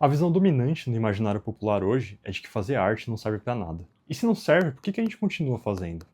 A visão dominante no imaginário popular hoje é de que fazer arte não serve para nada. E se não serve, por que a gente continua fazendo?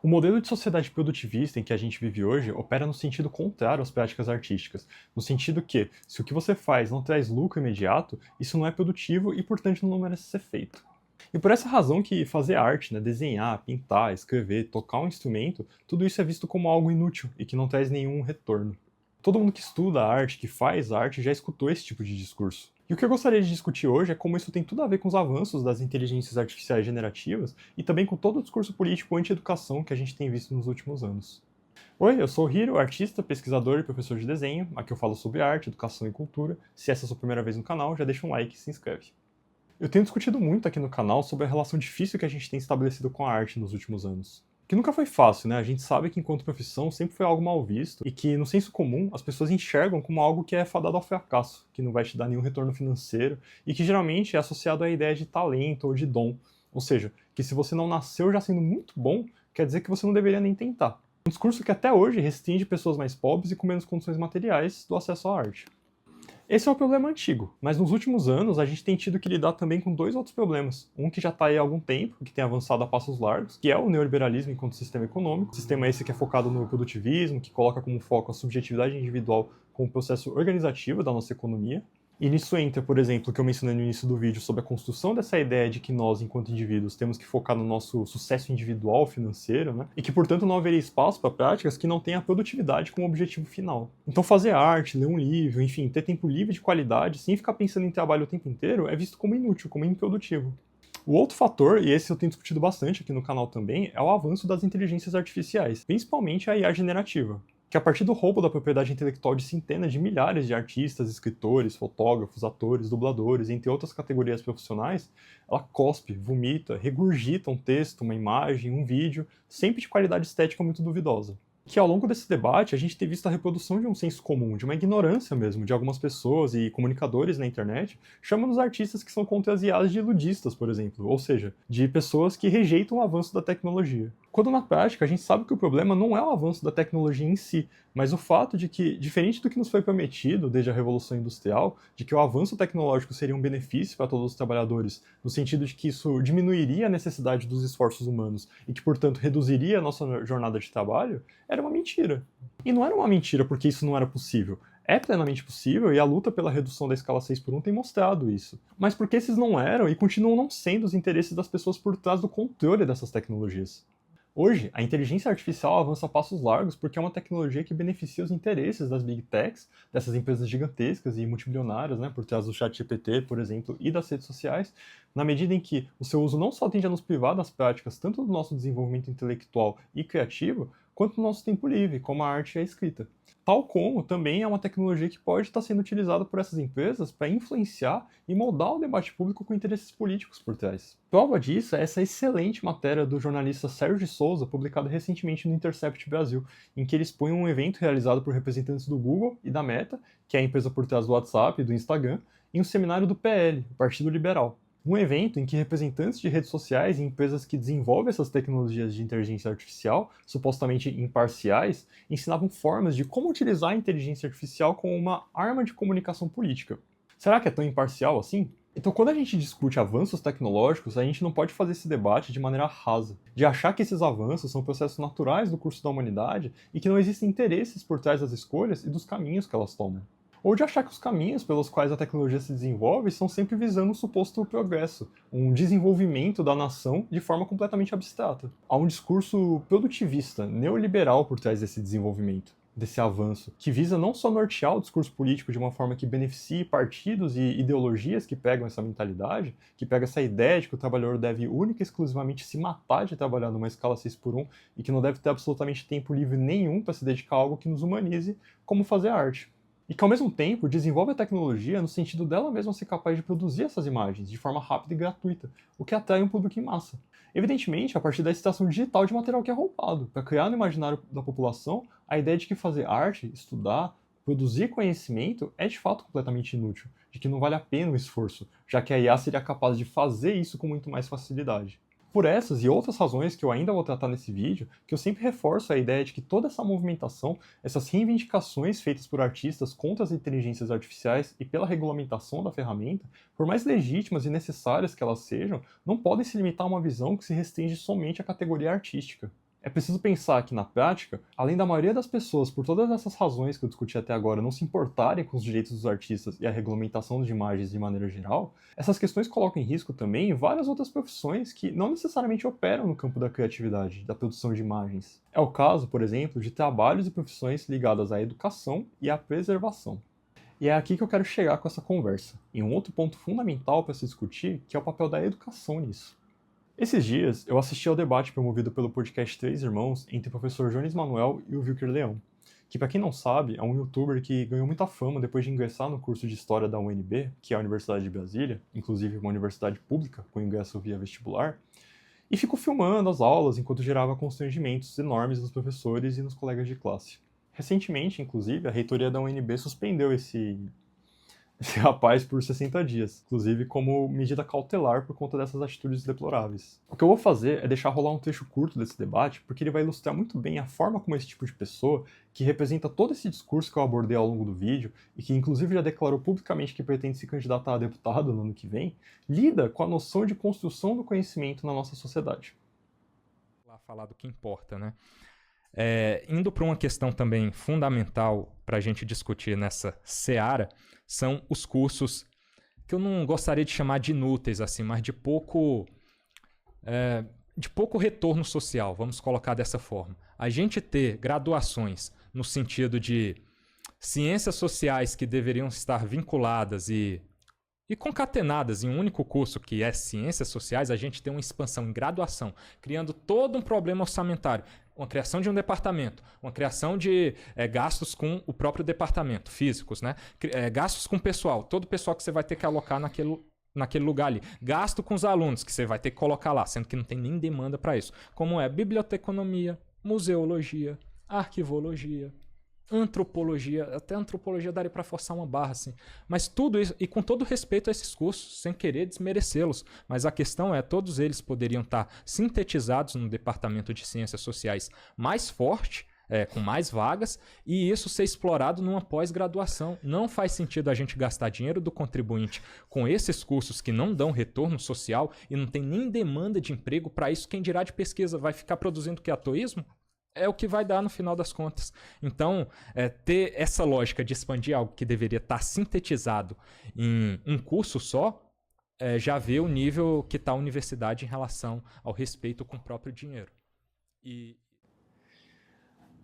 O modelo de sociedade produtivista em que a gente vive hoje opera no sentido contrário às práticas artísticas, no sentido que, se o que você faz não traz lucro imediato, isso não é produtivo e, portanto, não merece ser feito. E por essa razão que fazer arte, desenhar, pintar, escrever, tocar um instrumento, tudo isso é visto como algo inútil e que não traz nenhum retorno. Todo mundo que estuda arte, que faz arte, já escutou esse tipo de discurso. E o que eu gostaria de discutir hoje é como isso tem tudo a ver com os avanços das inteligências artificiais generativas e também com todo o discurso político anti-educação que a gente tem visto nos últimos anos. Oi, eu sou o Hiro, artista, pesquisador e professor de desenho. Aqui eu falo sobre arte, educação e cultura. Se essa é a sua primeira vez no canal, já deixa um like e se inscreve. Eu tenho discutido muito aqui no canal sobre a relação difícil que a gente tem estabelecido com a arte nos últimos anos. Que nunca foi fácil, né? A gente sabe que enquanto profissão sempre foi algo mal visto e que, no senso comum, as pessoas enxergam como algo que é fadado ao fracasso, que não vai te dar nenhum retorno financeiro e que geralmente é associado à ideia de talento ou de dom. Ou seja, que se você não nasceu já sendo muito bom, quer dizer que você não deveria nem tentar. Um discurso que até hoje restringe pessoas mais pobres e com menos condições materiais do acesso à arte. Esse é um problema antigo, mas nos últimos anos a gente tem tido que lidar também com dois outros problemas. Um que já está aí há algum tempo, que tem avançado a passos largos, que é o neoliberalismo enquanto sistema econômico. Sistema esse que é focado no produtivismo, que coloca como foco a subjetividade individual como processo organizativo da nossa economia. E nisso entra, por exemplo, o que eu mencionei no início do vídeo sobre a construção dessa ideia de que nós, enquanto indivíduos, temos que focar no nosso sucesso individual financeiro, né? E que, portanto, não haveria espaço para práticas que não tenham a produtividade como objetivo final. Então, fazer arte, ler um livro, enfim, ter tempo livre de qualidade, sem ficar pensando em trabalho o tempo inteiro, é visto como inútil, como improdutivo. O outro fator, e esse eu tenho discutido bastante aqui no canal também, é o avanço das inteligências artificiais, principalmente a IA generativa, que a partir do roubo da propriedade intelectual de centenas de milhares de artistas, escritores, fotógrafos, atores, dubladores, entre outras categorias profissionais, ela cospe, vomita, regurgita um texto, uma imagem, um vídeo, sempre de qualidade estética muito duvidosa. Que ao longo desse debate a gente tem visto a reprodução de um senso comum, de uma ignorância mesmo, de algumas pessoas e comunicadores na internet, chamando os artistas que são contra as IAs de ludistas, por exemplo, ou seja, de pessoas que rejeitam o avanço da tecnologia. Quando na prática a gente sabe que o problema não é o avanço da tecnologia em si, mas o fato de que, diferente do que nos foi prometido desde a Revolução Industrial, de que o avanço tecnológico seria um benefício para todos os trabalhadores, no sentido de que isso diminuiria a necessidade dos esforços humanos e que, portanto, reduziria a nossa jornada de trabalho, era uma mentira. E não era uma mentira porque isso não era possível. É plenamente possível e a luta pela redução da escala 6 por 1 tem mostrado isso. Mas porque esses não eram e continuam não sendo os interesses das pessoas por trás do controle dessas tecnologias. Hoje, a inteligência artificial avança a passos largos porque é uma tecnologia que beneficia os interesses das big techs, dessas empresas gigantescas e multibilionárias, por trás do ChatGPT, por exemplo, e das redes sociais, na medida em que o seu uso não só tende a nos privar das práticas tanto do nosso desenvolvimento intelectual e criativo, quanto do nosso tempo livre, como a arte e a escrita. Tal como também é uma tecnologia que pode estar sendo utilizada por essas empresas para influenciar e moldar o debate público com interesses políticos por trás. Prova disso é essa excelente matéria do jornalista Sérgio de Souza, publicada recentemente no Intercept Brasil, em que ele expõe um evento realizado por representantes do Google e da Meta, que é a empresa por trás do WhatsApp e do Instagram, em um seminário do PL, o Partido Liberal. Um evento em que representantes de redes sociais e empresas que desenvolvem essas tecnologias de inteligência artificial, supostamente imparciais, ensinavam formas de como utilizar a inteligência artificial como uma arma de comunicação política. Será que é tão imparcial assim? Então, quando a gente discute avanços tecnológicos, a gente não pode fazer esse debate de maneira rasa, de achar que esses avanços são processos naturais do curso da humanidade e que não existem interesses por trás das escolhas e dos caminhos que elas tomam. Ou de achar que os caminhos pelos quais a tecnologia se desenvolve são sempre visando um suposto progresso, um desenvolvimento da nação de forma completamente abstrata. Há um discurso produtivista, neoliberal por trás desse desenvolvimento, desse avanço, que visa não só nortear o discurso político de uma forma que beneficie partidos e ideologias que pegam essa mentalidade, que pega essa ideia de que o trabalhador deve única e exclusivamente se matar de trabalhar numa escala 6 por 1 e que não deve ter absolutamente tempo livre nenhum para se dedicar a algo que nos humanize, como fazer arte. E que, ao mesmo tempo, desenvolve a tecnologia no sentido dela mesma ser capaz de produzir essas imagens de forma rápida e gratuita, o que atrai um público em massa. Evidentemente, a partir da extração digital de material que é roubado, para criar no imaginário da população a ideia de que fazer arte, estudar, produzir conhecimento é de fato completamente inútil, de que não vale a pena o esforço, já que a IA seria capaz de fazer isso com muito mais facilidade. Por essas e outras razões que eu ainda vou tratar nesse vídeo, que eu sempre reforço a ideia de que toda essa movimentação, essas reivindicações feitas por artistas contra as inteligências artificiais e pela regulamentação da ferramenta, por mais legítimas e necessárias que elas sejam, não podem se limitar a uma visão que se restringe somente à categoria artística. É preciso pensar que, na prática, além da maioria das pessoas, por todas essas razões que eu discuti até agora, não se importarem com os direitos dos artistas e a regulamentação de imagens de maneira geral, essas questões colocam em risco também várias outras profissões que não necessariamente operam no campo da criatividade, da produção de imagens. É o caso, por exemplo, de trabalhos e profissões ligadas à educação e à preservação. E é aqui que eu quero chegar com essa conversa, em um outro ponto fundamental para se discutir, que é o papel da educação nisso. Esses dias, eu assisti ao debate promovido pelo podcast Três Irmãos entre o professor Jones Manuel e o Wilker Leão, que, para quem não sabe, é um youtuber que ganhou muita fama depois de ingressar no curso de História da UNB, que é a Universidade de Brasília, inclusive uma universidade pública com ingresso via vestibular, e ficou filmando as aulas enquanto gerava constrangimentos enormes nos professores e nos colegas de classe. Recentemente, inclusive, a reitoria da UNB suspendeu esse rapaz por 60 dias, inclusive como medida cautelar por conta dessas atitudes deploráveis. O que eu vou fazer é deixar rolar um trecho curto desse debate, porque ele vai ilustrar muito bem a forma como esse tipo de pessoa, que representa todo esse discurso que eu abordei ao longo do vídeo, e que inclusive já declarou publicamente que pretende se candidatar a deputado no ano que vem, lida com a noção de construção do conhecimento na nossa sociedade. Lá falar do que importa, né? Indo para uma questão também fundamental para a gente discutir nessa seara, são os cursos que eu não gostaria de chamar de inúteis, assim, mas de pouco retorno social, vamos colocar dessa forma. A gente ter graduações no sentido de ciências sociais que deveriam estar vinculadas e concatenadas em um único curso que é Ciências Sociais, a gente tem uma expansão em graduação, criando todo um problema orçamentário, uma criação de um departamento, uma criação de gastos com o próprio departamento, físicos, né? Gastos com o pessoal, todo o pessoal que você vai ter que alocar naquele lugar ali. Gasto com os alunos, que você vai ter que colocar lá, sendo que não tem nem demanda para isso. Como é biblioteconomia, museologia, arquivologia, antropologia, até antropologia daria para forçar uma barra, assim. Mas tudo isso, e com todo respeito a esses cursos, sem querer desmerecê-los, mas a questão é, todos eles poderiam estar sintetizados no departamento de ciências sociais mais forte, com mais vagas, e isso ser explorado numa pós-graduação. Não faz sentido a gente gastar dinheiro do contribuinte com esses cursos que não dão retorno social e não tem nem demanda de emprego para isso. Quem dirá de pesquisa vai ficar produzindo que atoísmo? É o que vai dar no final das contas. Então, ter essa lógica de expandir algo que deveria estar sintetizado em um curso só, já vê o nível que está a universidade em relação ao respeito com o próprio dinheiro.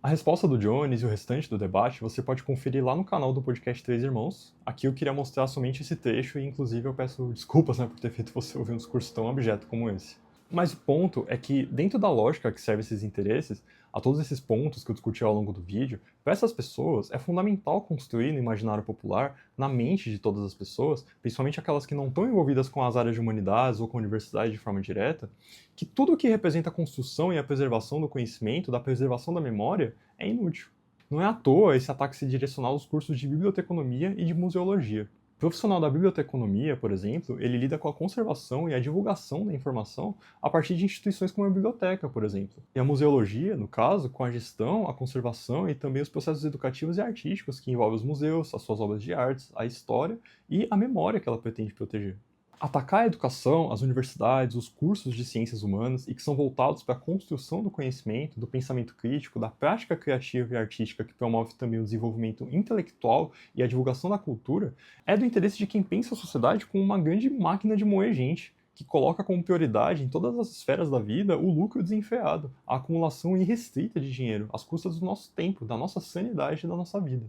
A resposta do Jones e o restante do debate você pode conferir lá no canal do podcast Três Irmãos. Aqui eu queria mostrar somente esse trecho e, inclusive, eu peço desculpas por ter feito você ouvir um discurso tão abjeto como esse. Mas o ponto é que, dentro da lógica que serve esses interesses, a todos esses pontos que eu discuti ao longo do vídeo, para essas pessoas é fundamental construir no imaginário popular, na mente de todas as pessoas, principalmente aquelas que não estão envolvidas com as áreas de humanidades ou com a universidade de forma direta, que tudo o que representa a construção e a preservação do conhecimento, da preservação da memória, é inútil. Não é à toa esse ataque se direcionar aos cursos de biblioteconomia e de museologia. O profissional da biblioteconomia, por exemplo, ele lida com a conservação e a divulgação da informação a partir de instituições como a biblioteca, por exemplo. E a museologia, no caso, com a gestão, a conservação e também os processos educativos e artísticos que envolvem os museus, as suas obras de artes, a história e a memória que ela pretende proteger. Atacar a educação, as universidades, os cursos de ciências humanas e que são voltados para a construção do conhecimento, do pensamento crítico, da prática criativa e artística que promove também o desenvolvimento intelectual e a divulgação da cultura, é do interesse de quem pensa a sociedade como uma grande máquina de moer gente, que coloca como prioridade em todas as esferas da vida o lucro desenfreado, a acumulação irrestrita de dinheiro, às custas do nosso tempo, da nossa sanidade e da nossa vida.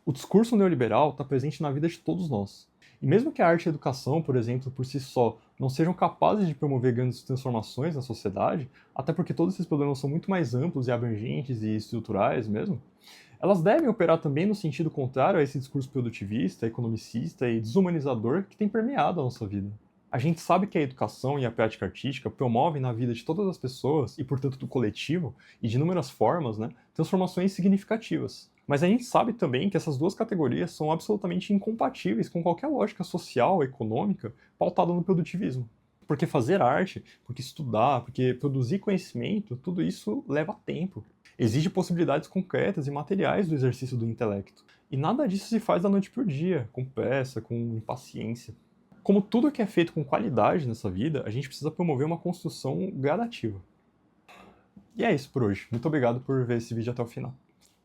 O discurso neoliberal está presente na vida de todos nós. E mesmo que a arte e a educação, por exemplo, por si só, não sejam capazes de promover grandes transformações na sociedade, até porque todos esses problemas são muito mais amplos e abrangentes e estruturais mesmo, elas devem operar também no sentido contrário a esse discurso produtivista, economicista e desumanizador que tem permeado a nossa vida. A gente sabe que a educação e a prática artística promovem na vida de todas as pessoas, e portanto do coletivo, e de inúmeras formas, transformações significativas. Mas a gente sabe também que essas duas categorias são absolutamente incompatíveis com qualquer lógica social, econômica, pautada no produtivismo. Porque fazer arte, porque estudar, porque produzir conhecimento, tudo isso leva tempo. Exige possibilidades concretas e materiais do exercício do intelecto. E nada disso se faz da noite para o dia, com pressa, com impaciência. Como tudo que é feito com qualidade nessa vida, a gente precisa promover uma construção gradativa. E é isso por hoje. Muito obrigado por ver esse vídeo até o final.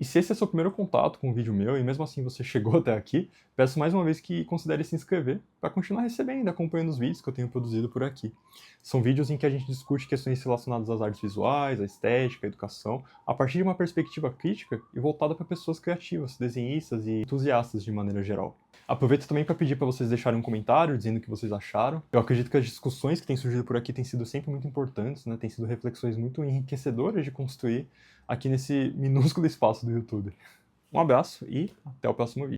E se esse é seu primeiro contato com um vídeo meu, e mesmo assim você chegou até aqui, peço mais uma vez que considere se inscrever para continuar recebendo e acompanhando os vídeos que eu tenho produzido por aqui. São vídeos em que a gente discute questões relacionadas às artes visuais, à estética, à educação, a partir de uma perspectiva crítica e voltada para pessoas criativas, desenhistas e entusiastas de maneira geral. Aproveito também para pedir para vocês deixarem um comentário dizendo o que vocês acharam. Eu acredito que as discussões que têm surgido por aqui têm sido sempre muito importantes, né? Têm sido reflexões muito enriquecedoras de construir aqui nesse minúsculo espaço do YouTube. Um abraço e até o próximo vídeo.